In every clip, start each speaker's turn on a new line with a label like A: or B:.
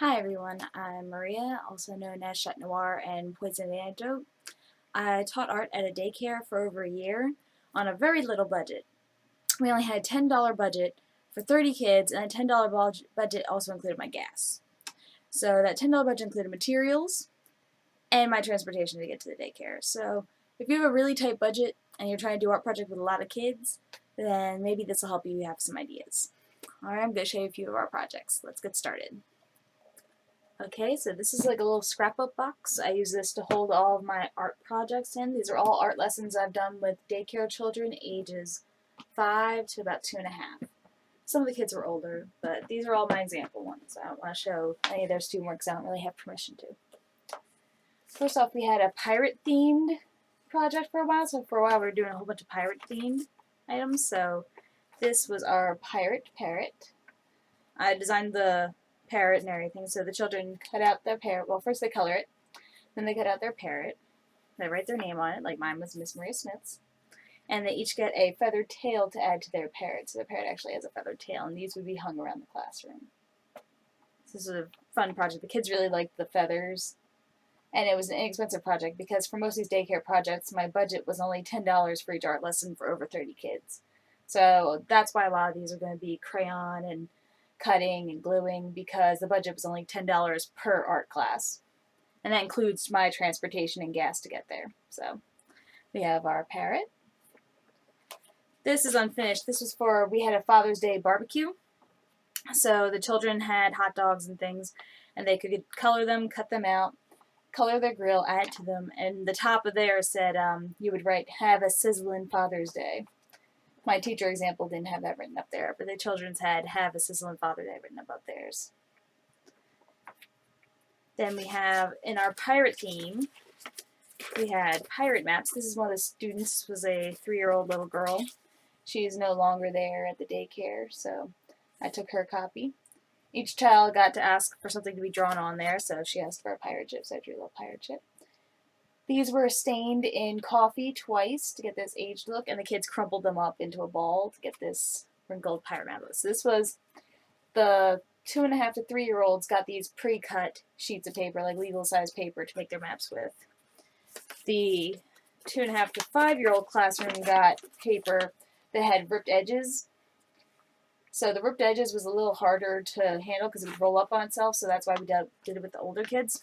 A: Hi everyone, I'm Maria, also known as Chat Noir and Poison Antidote. I taught art at a daycare for over a year on a very little budget. We only had a $10 budget for 30 kids, and a $10 budget also included my gas. So that $10 budget included materials and my transportation to get to the daycare. So if you have a really tight budget and you're trying to do art project with a lot of kids, then maybe this will help you have some ideas. Alright, I'm going to show you a few of our projects. Let's get started. Okay, so this is like a little scrapbook box. I use this to hold all of my art projects in. These are all art lessons I've done with daycare children ages 5 to about 2.5. Some of the kids were older, but these are all my example ones. I don't want to show any of their student works. I don't really have permission to. First off, we had a pirate themed project for a while. So for a while we were doing a whole bunch of pirate themed items. So this was our pirate parrot. I designed the parrot and everything. So the children cut out their parrot. Well, first they color it, then they cut out their parrot. They write their name on it, like mine was Miss Maria Smith's. And they each get a feathered tail to add to their parrot. So the parrot actually has a feathered tail, and these would be hung around the classroom. So this was a fun project. The kids really liked the feathers. And it was an inexpensive project because for most of these daycare projects, my budget was only $10 for each art lesson for over 30 kids. So that's why a lot of these are going to be crayon and cutting and gluing, because the budget was only $10 per art class. And that includes my transportation and gas to get there. So we have our parrot. This is unfinished. This was for, we had a Father's Day barbecue. So the children had hot dogs and things, and they could color them, cut them out, color their grill, add to them, and the top of there said you would write, "Have a sizzling Father's Day." My teacher example didn't have that written up there, but the children's had "Have a sizzling Father's Day" written above theirs. Then we have, in our pirate theme, we had pirate maps. This is one of the students. This was a 3-year-old little girl. She's no longer there at the daycare, so I took her copy. Each child got to ask for something to be drawn on there, so she asked for a pirate ship, so I drew a little pirate ship. These were stained in coffee twice to get this aged look, and the kids crumpled them up into a ball to get this wrinkled pirate map. So this was the 2.5 to 3-year-olds got these pre-cut sheets of paper, like legal-size paper, to make their maps with. The 2.5 to 5-year-old classroom got paper that had ripped edges. So the ripped edges was a little harder to handle because it would roll up on itself, so that's why we did it with the older kids.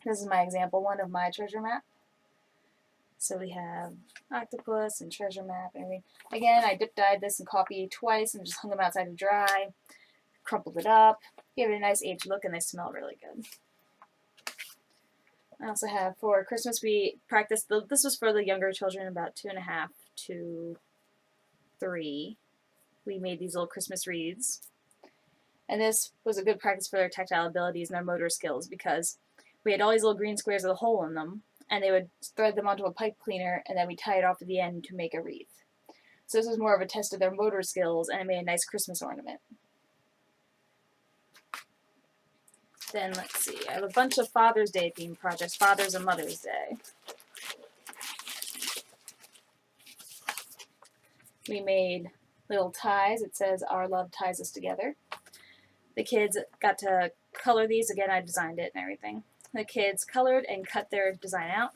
A: This is my example one of my treasure map. So we have octopus and treasure map and everything. Again, I dip-dyed this in coffee twice and just hung them outside to dry. Crumpled it up, gave it a nice aged look, and they smell really good. I also have, for Christmas, we practiced, this was for the younger children, about 2.5 to 3. We made these little Christmas wreaths. And this was a good practice for their tactile abilities and their motor skills, because we had all these little green squares with a hole in them, and they would thread them onto a pipe cleaner, and then we tie it off at the end to make a wreath. So this was more of a test of their motor skills, and it made a nice Christmas ornament. Then let's see, I have a bunch of Father's Day themed projects, Father's and Mother's Day. We made little ties. It says, "Our love ties us together." The kids got to color these. Again, I designed it and everything. The kids colored and cut their design out,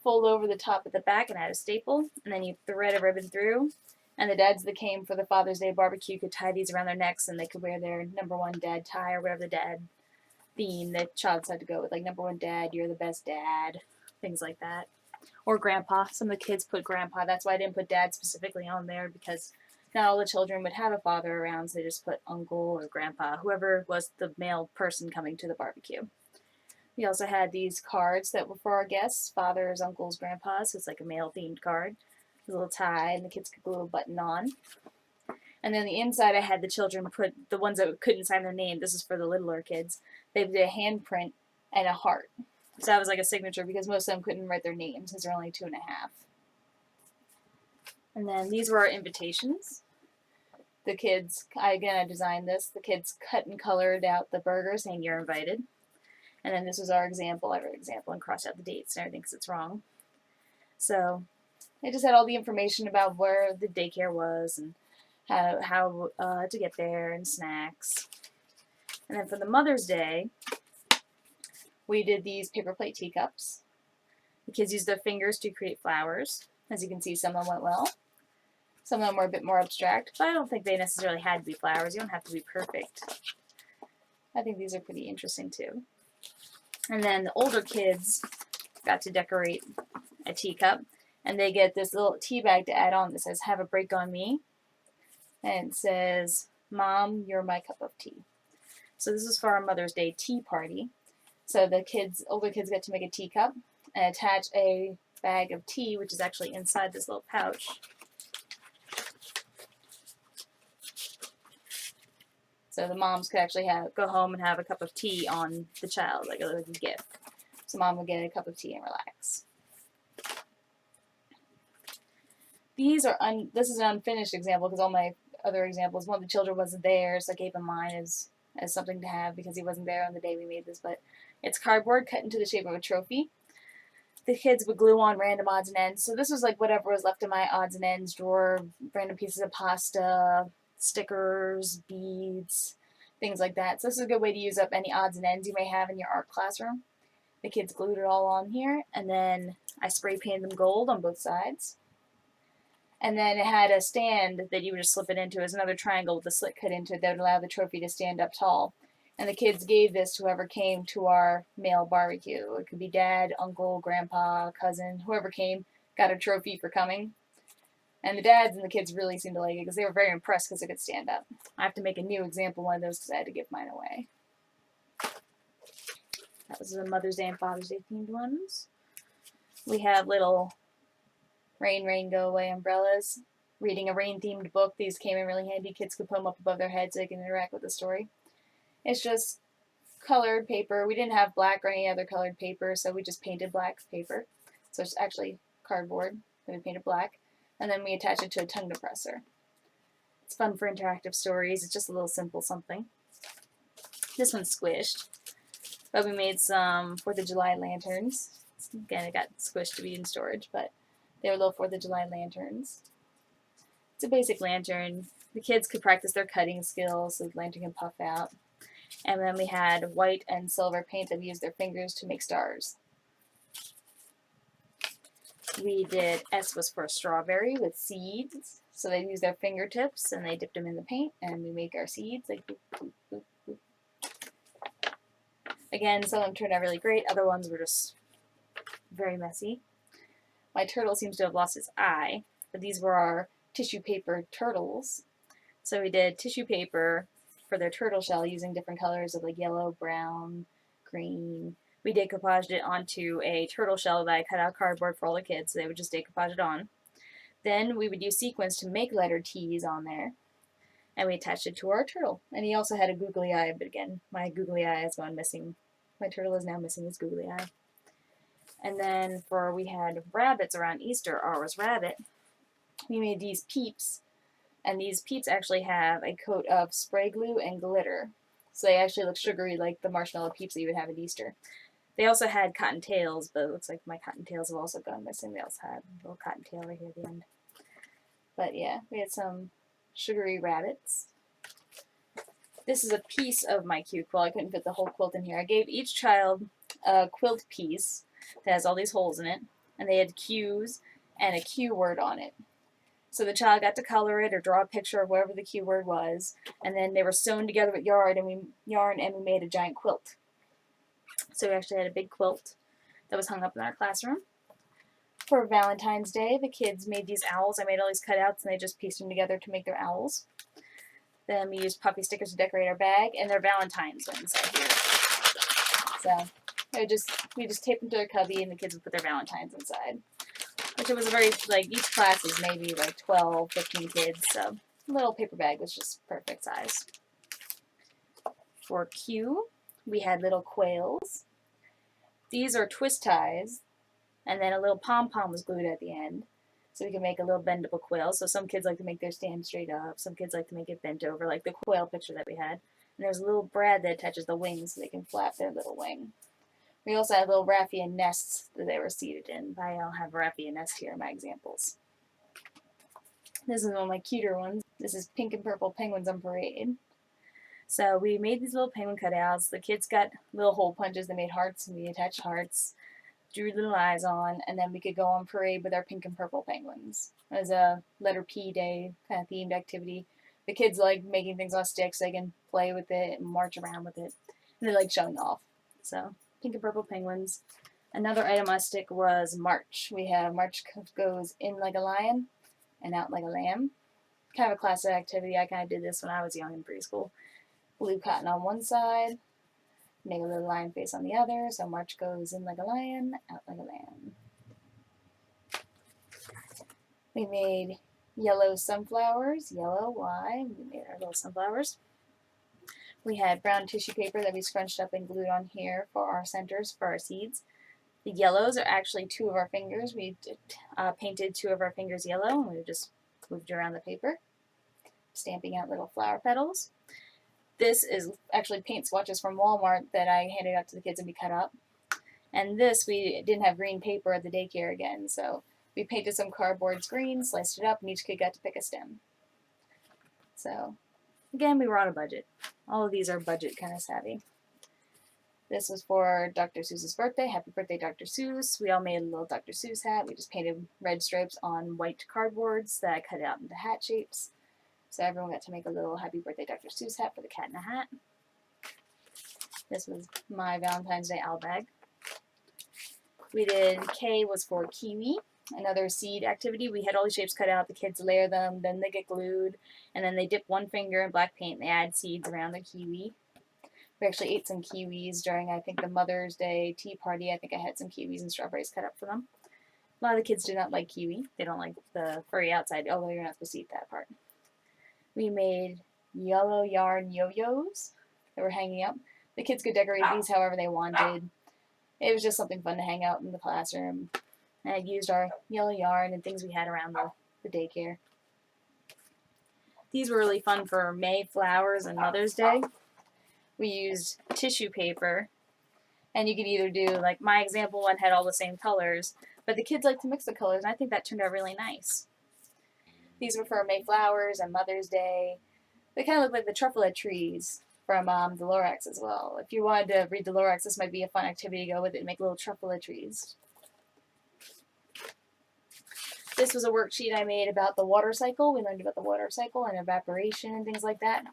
A: fold over the top at the back and add a staple, and then you thread a ribbon through. And the dads that came for the Father's Day barbecue could tie these around their necks, and they could wear their #1 dad tie, or whatever the dad theme that child decided to go with, like #1 dad, you're the best dad, things like that. Or grandpa. Some of the kids put grandpa. That's why I didn't put dad specifically on there, because not all the children would have a father around, so they just put uncle or grandpa, whoever was the male person coming to the barbecue. We also had these cards that were for our guests, fathers, uncles, grandpas, so it's like a male-themed card. There's a little tie, and the kids could put a little button on. And then the inside, I had the children put, the ones that couldn't sign their name, this is for the littler kids, they did a handprint and a heart. So that was like a signature, because most of them couldn't write their names since they're only 2.5. And then these were our invitations. The kids, I designed this. The kids cut and colored out the burger saying "You're invited." And then this was our example. I wrote example and crossed out the dates and everything because it's wrong. So it just had all the information about where the daycare was and how to get there, and snacks. And then for the Mother's Day, we did these paper plate teacups. The kids used their fingers to create flowers. As you can see, some of them went well. Some of them were a bit more abstract, but I don't think they necessarily had to be flowers. You don't have to be perfect. I think these are pretty interesting too. And then the older kids got to decorate a teacup, and they get this little tea bag to add on that says, "Have a break on me." And it says, "Mom, you're my cup of tea." So this is for our Mother's Day tea party. So the older kids get to make a teacup and attach a bag of tea, which is actually inside this little pouch. So the moms could actually go home and have a cup of tea on the child, like a gift. So mom would get a cup of tea and relax. This is an unfinished example because all my other examples, one of the children wasn't there, so I gave him mine as something to have because he wasn't there on the day we made this. But it's cardboard cut into the shape of a trophy. The kids would glue on random odds and ends. So this was like whatever was left in my odds and ends drawer, random pieces of pasta, stickers, beads, things like that. So this is a good way to use up any odds and ends you may have in your art classroom. The kids glued it all on here, and then I spray painted them gold on both sides. And then it had a stand that you would just slip it into. It was another triangle with a slit cut into it that would allow the trophy to stand up tall. And the kids gave this to whoever came to our male barbecue. It could be dad, uncle, grandpa, cousin, whoever came got a trophy for coming. And the dads and the kids really seemed to like it because they were very impressed because it could stand up. I have to make a new example one of those because I had to give mine away. That was the Mother's Day and Father's Day themed ones. We have little rain, go away umbrellas. Reading a rain themed book. These came in really handy. Kids could put them up above their heads so they can interact with the story. It's just colored paper. We didn't have black or any other colored paper, so we just painted black paper. So it's actually cardboard that we painted black. And then we attach it to a tongue depressor. It's fun for interactive stories. It's just a little simple something. This one's squished. But we made some 4th of July lanterns. Again, it got squished to be in storage, but they were little 4th of July lanterns. It's a basic lantern. The kids could practice their cutting skills so the lantern can puff out. And then we had white and silver paint that we used their fingers to make stars. We did S was for strawberry with seeds. So they used their fingertips and they dipped them in the paint and we make our seeds like boop, boop, boop, boop. Again, some of them turned out really great. Other ones were just very messy. My turtle seems to have lost its eye, but these were our tissue paper turtles. So we did tissue paper for their turtle shell using different colors of like yellow, brown, green. We decoupaged it onto a turtle shell that I cut out cardboard for all the kids, so they would just decoupage it on. Then we would use sequins to make letter T's on there, and we attached it to our turtle. And he also had a googly eye, but again, my googly eye has gone missing. My turtle is now missing his googly eye. And then we had rabbits around Easter, or was rabbit. We made these peeps, and these peeps actually have a coat of spray glue and glitter. So they actually look sugary like the marshmallow peeps that you would have at Easter. They also had cotton tails, but it looks like my cotton tails have also gone missing. They also had a little cotton tail right here at the end. But yeah, we had some sugary rabbits. This is a piece of my cute quilt. I couldn't fit the whole quilt in here. I gave each child a quilt piece that has all these holes in it, and they had Q's and a Q word on it. So the child got to color it or draw a picture of whatever the Q word was, and then they were sewn together with yarn, and we made a giant quilt. So we actually had a big quilt that was hung up in our classroom. For Valentine's Day, the kids made these owls. I made all these cutouts, and they just pieced them together to make their owls. Then we used puffy stickers to decorate our bag, and their Valentines went inside here. So we just taped them to their cubby, and the kids would put their Valentines inside. Which it was each class was maybe 12, 15 kids, so a little paper bag was just perfect size. For Q, we had little quails. These are twist ties, and then a little pom-pom was glued at the end, so we can make a little bendable quill. So some kids like to make their stand straight up, some kids like to make it bent over, like the quail picture that we had. And there's a little brad that attaches the wings so they can flap their little wing. We also had little raffia nests that they were seated in. I don't have a raffia nest here in my examples. This is one of my cuter ones. This is pink and purple penguins on parade. So we made these little penguin cutouts. The kids got little hole punches. They made hearts, and we attached hearts, drew little eyes on, and then we could go on parade with our pink and purple penguins. It was a letter P day kind of themed activity. The kids like making things on sticks. They can play with it and march around with it, and they like showing off. So pink and purple penguins. Another item on a stick was march. We have march goes in like a lion and out like a lamb. Kind of a classic activity. I kind of did this when I was young in preschool. Blue cotton on one side, make a little lion face on the other, so march goes in like a lion, out like a lamb. We made yellow sunflowers, yellow, why? We made our little sunflowers. We had brown tissue paper that we scrunched up and glued on here for our centers, for our seeds. The yellows are actually two of our fingers. We painted two of our fingers yellow, and we just moved around the paper, stamping out little flower petals. This is actually paint swatches from Walmart that I handed out to the kids and we cut up. And this, we didn't have green paper at the daycare again, so we painted some cardboards green, sliced it up, and each kid got to pick a stem. So, again, we were on a budget. All of these are budget kind of savvy. This was for Dr. Seuss's birthday. Happy birthday, Dr. Seuss. We all made a little Dr. Seuss hat. We just painted red stripes on white cardboards that I cut out into hat shapes. So everyone got to make a little Happy Birthday Dr. Seuss hat for the cat in a hat. This was my Valentine's Day owl bag. We did K was for kiwi, another seed activity. We had all the shapes cut out. The kids layer them, then they get glued, and then they dip one finger in black paint and they add seeds around the kiwi. We actually ate some kiwis during, I think, the Mother's Day tea party. I think I had some kiwis and strawberries cut up for them. A lot of the kids did not like kiwi. They don't like the furry outside, although you're not supposed to eat that part. We made yellow yarn yo-yos that were hanging up. The kids could decorate these however they wanted. It was just something fun to hang out in the classroom. And I used our yellow yarn and things we had around the daycare. These were really fun for May flowers and Mother's Day. We used tissue paper, and you could either do, like my example one had all the same colors, but the kids like to mix the colors, and I think that turned out really nice. These were for May flowers and Mother's Day. They kind of look like the truffle trees from the Lorax as well. If you wanted to read the Lorax, this might be a fun activity to go with it and make little truffle trees. This was a worksheet I made about the water cycle. We learned about the water cycle and evaporation and things like that.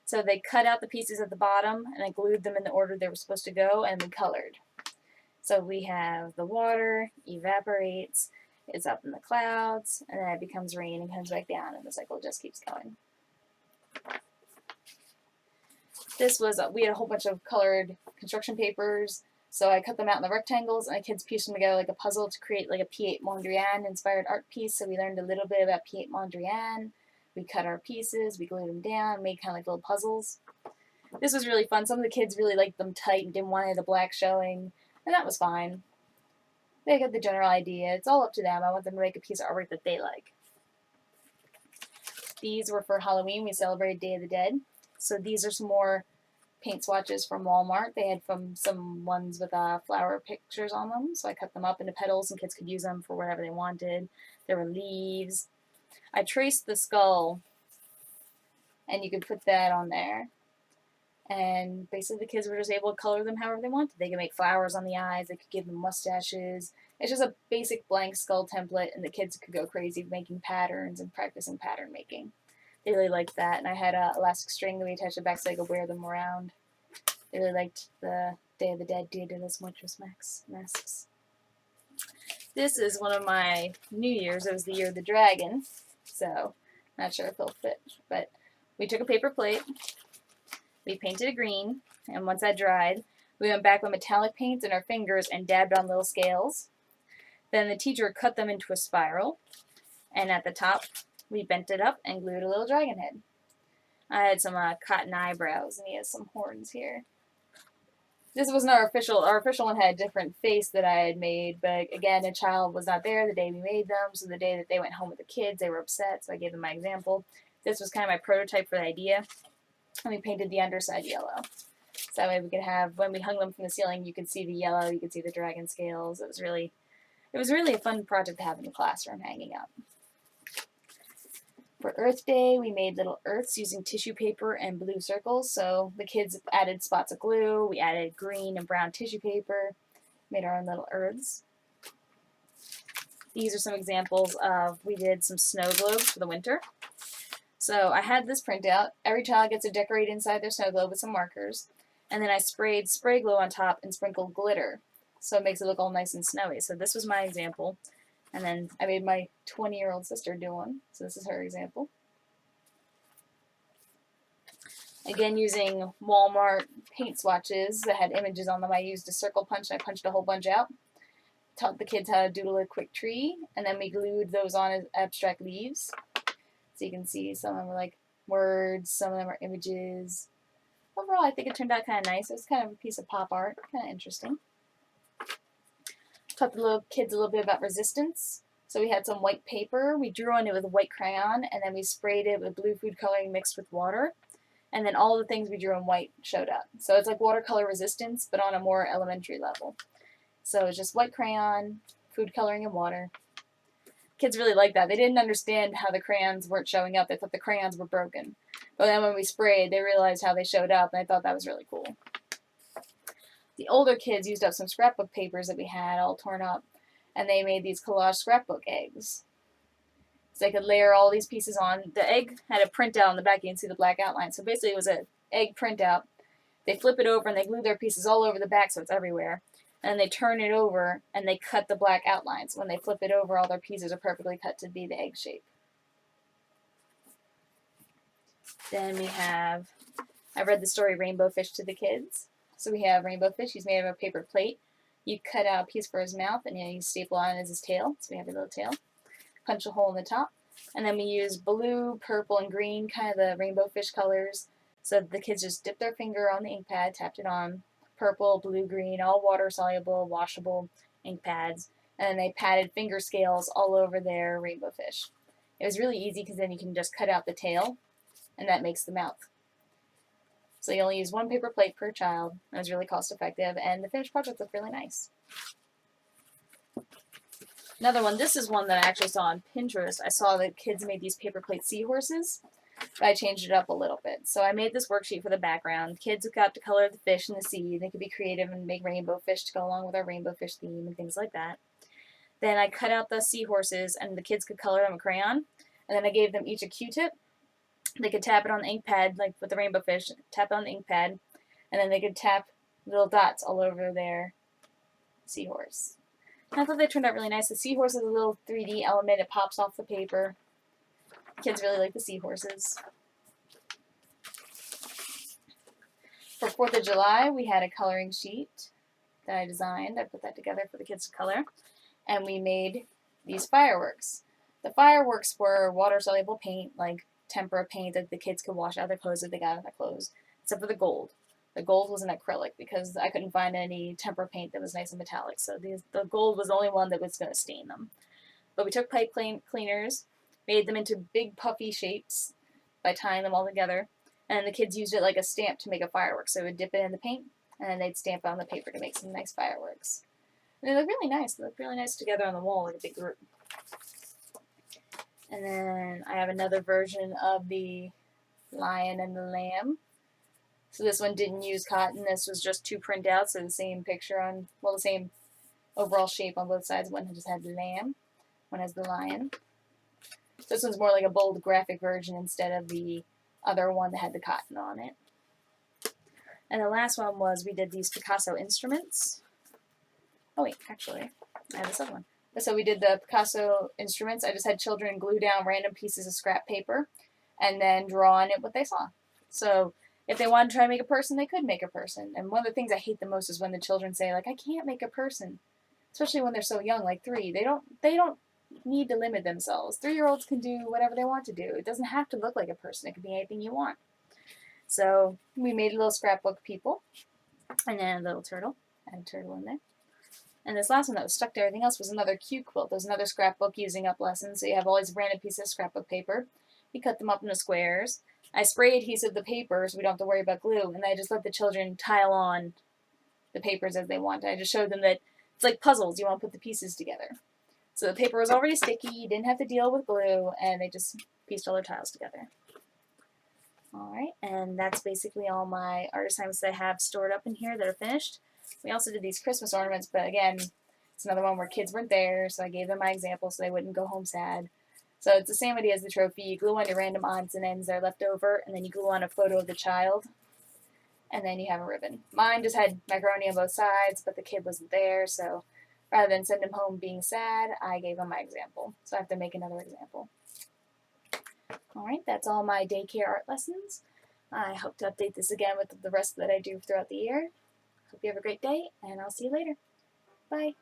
A: So they cut out the pieces at the bottom and I glued them in the order they were supposed to go and we colored. So we have the water evaporates, it's up in the clouds, and then it becomes rain and comes back down, and the cycle just keeps going. This was, we had a whole bunch of colored construction papers, so I cut them out in the rectangles, and the kids pieced them together like a puzzle to create like a Piet Mondrian inspired art piece, so we learned a little bit about Piet Mondrian. We cut our pieces, we glued them down, made kind of like little puzzles. This was really fun. Some of the kids really liked them tight and didn't want any of the black showing, and that was fine. They got the general idea. It's all up to them. I want them to make a piece of artwork that they like. These were for Halloween. We celebrated Day of the Dead. So these are some more paint swatches from Walmart. They had some ones with flower pictures on them. So I cut them up into petals and kids could use them for whatever they wanted. There were leaves. I traced the skull and you could put that on there. And basically the kids were just able to color them however they wanted. They could make flowers on the eyes. They could give them mustaches. It's just a basic blank skull template, and the kids could go crazy making patterns and practicing pattern making. They really liked that, and I had elastic string that we attached to the back so I could wear them around. They really liked the Day of the Dead Dia de los Muertos masks. This is one of my New Year's. It was the year of the dragon, so not sure if it'll fit, but we took a paper plate. We painted it green, and once that dried, we went back with metallic paints in our fingers and dabbed on little scales. Then the teacher cut them into a spiral, and at the top, we bent it up and glued a little dragon head. I had some cotton eyebrows, and he has some horns here. This wasn't our official one had a different face that I had made, but again, a child was not there the day we made them, so the day that they went home with the kids, they were upset, so I gave them my example. This was kind of my prototype for the idea. And we painted the underside yellow. So that way we could have, when we hung them from the ceiling, you could see the yellow, you could see the dragon scales. It was really a fun project to have in the classroom hanging up. For Earth Day, we made little earths using tissue paper and blue circles. So the kids added spots of glue, we added green and brown tissue paper, made our own little earths. These are some examples of, we did some snow globes for the winter. So I had this printout. Every child gets to decorate inside their snow globe with some markers. And then I sprayed spray glue on top and sprinkled glitter. So it makes it look all nice and snowy. So this was my example. And then I made my 20-year-old sister do one. So this is her example. Again, using Walmart paint swatches that had images on them, I used a circle punch and I punched a whole bunch out. Taught the kids how to doodle a quick tree, and then we glued those on as abstract leaves. So you can see some of them were like words, some of them are images. Overall, I think it turned out kind of nice. It was kind of a piece of pop art, kind of interesting. Taught the little kids a little bit about resistance. So we had some white paper. We drew on it with a white crayon, and then we sprayed it with blue food coloring mixed with water. And then all the things we drew in white showed up. So it's like watercolor resistance, but on a more elementary level. So it's just white crayon, food coloring, and water. Kids really liked that. They didn't understand how the crayons weren't showing up. They thought the crayons were broken. But then when we sprayed, they realized how they showed up, and I thought that was really cool. The older kids used up some scrapbook papers that we had all torn up, and they made these collage scrapbook eggs. So they could layer all these pieces on. The egg had a printout on the back. You can see the black outline. So basically it was an egg printout. They flip it over and they glue their pieces all over the back so it's everywhere. And then they turn it over and they cut the black outlines. When they flip it over, all their pieces are perfectly cut to be the egg shape. Then we have, I read the story Rainbow Fish to the kids. So we have Rainbow Fish. He's made of a paper plate. You cut out a piece for his mouth and you staple on it as his tail. So we have a little tail. Punch a hole in the top, and then we use blue, purple, and green, kind of the rainbow fish colors. So the kids just dipped their finger on the ink pad, tapped it on, purple, blue, green, all water soluble, washable ink pads, and then they patted finger scales all over their rainbow fish. It was really easy because then you can just cut out the tail, and that makes the mouth. So you only use one paper plate per child. It was really cost effective, and the finished project looked really nice. Another one, this is one that I actually saw on Pinterest. I saw that kids made these paper plate seahorses, but I changed it up a little bit. So I made this worksheet for the background. Kids got to color the fish in the sea. They could be creative and make rainbow fish to go along with our rainbow fish theme and things like that. Then I cut out the seahorses and the kids could color them with crayon. And then I gave them each a Q-tip. They could tap it on the ink pad, like with the rainbow fish, tap it on the ink pad, and then they could tap little dots all over their seahorse. I thought they turned out really nice. The seahorse is a little 3D element. It pops off the paper. Kids really like the seahorses. For 4th of July, we had a coloring sheet that I designed. I put that together for the kids to color. And we made these fireworks. The fireworks were water-soluble paint, like tempera paint that the kids could wash out their clothes if they got out of their clothes, except for the gold. The gold was an acrylic because I couldn't find any tempera paint that was nice and metallic. So the gold was the only one that was going to stain them. But we took pipe cleaners, made them into big puffy shapes by tying them all together. And the kids used it like a stamp to make a firework. So they would dip it in the paint, and then they'd stamp it on the paper to make some nice fireworks. And they look really nice. They look really nice together on the wall like a big group. And then I have another version of the lion and the lamb. So this one didn't use cotton. This was just 2 printouts, so the same picture on, well, the same overall shape on both sides. One just had the lamb, one has the lion. So this one's more like a bold graphic version instead of the other one that had the cotton on it. And the last one was we did these Picasso Instruments. Oh wait, actually, I have this other one. So we did the Picasso Instruments. I just had children glue down random pieces of scrap paper and then draw on it what they saw. So if they wanted to try to make a person, they could make a person. And one of the things I hate the most is when the children say, like, I can't make a person. Especially when they're so young, like 3. They don't need to limit themselves. 3-year-olds can do whatever they want to do. It doesn't have to look like a person. It could be anything you want. So we made little scrapbook people. And then a little turtle. Add a turtle in there. And this last one that was stuck to everything else was another Q quilt. There's another scrapbook using up lessons. So you have all these random pieces of scrapbook paper. You cut them up into squares. I spray adhesive the paper so we don't have to worry about glue, and I just let the children tile on the papers as they want. I just showed them that it's like puzzles. You want to put the pieces together. So the paper was already sticky, you didn't have to deal with glue, and they just pieced all their tiles together. Alright, and that's basically all my art assignments that I have stored up in here that are finished. We also did these Christmas ornaments, but again, it's another one where kids weren't there, so I gave them my example so they wouldn't go home sad. So it's the same idea as the trophy. You glue on your random odds and ends that are left over, and then you glue on a photo of the child, and then you have a ribbon. Mine just had macaroni on both sides, but the kid wasn't there, so rather than send him home being sad, I gave him my example. So I have to make another example. Alright, that's all my daycare art lessons. I hope to update this again with the rest that I do throughout the year. Hope you have a great day, and I'll see you later. Bye.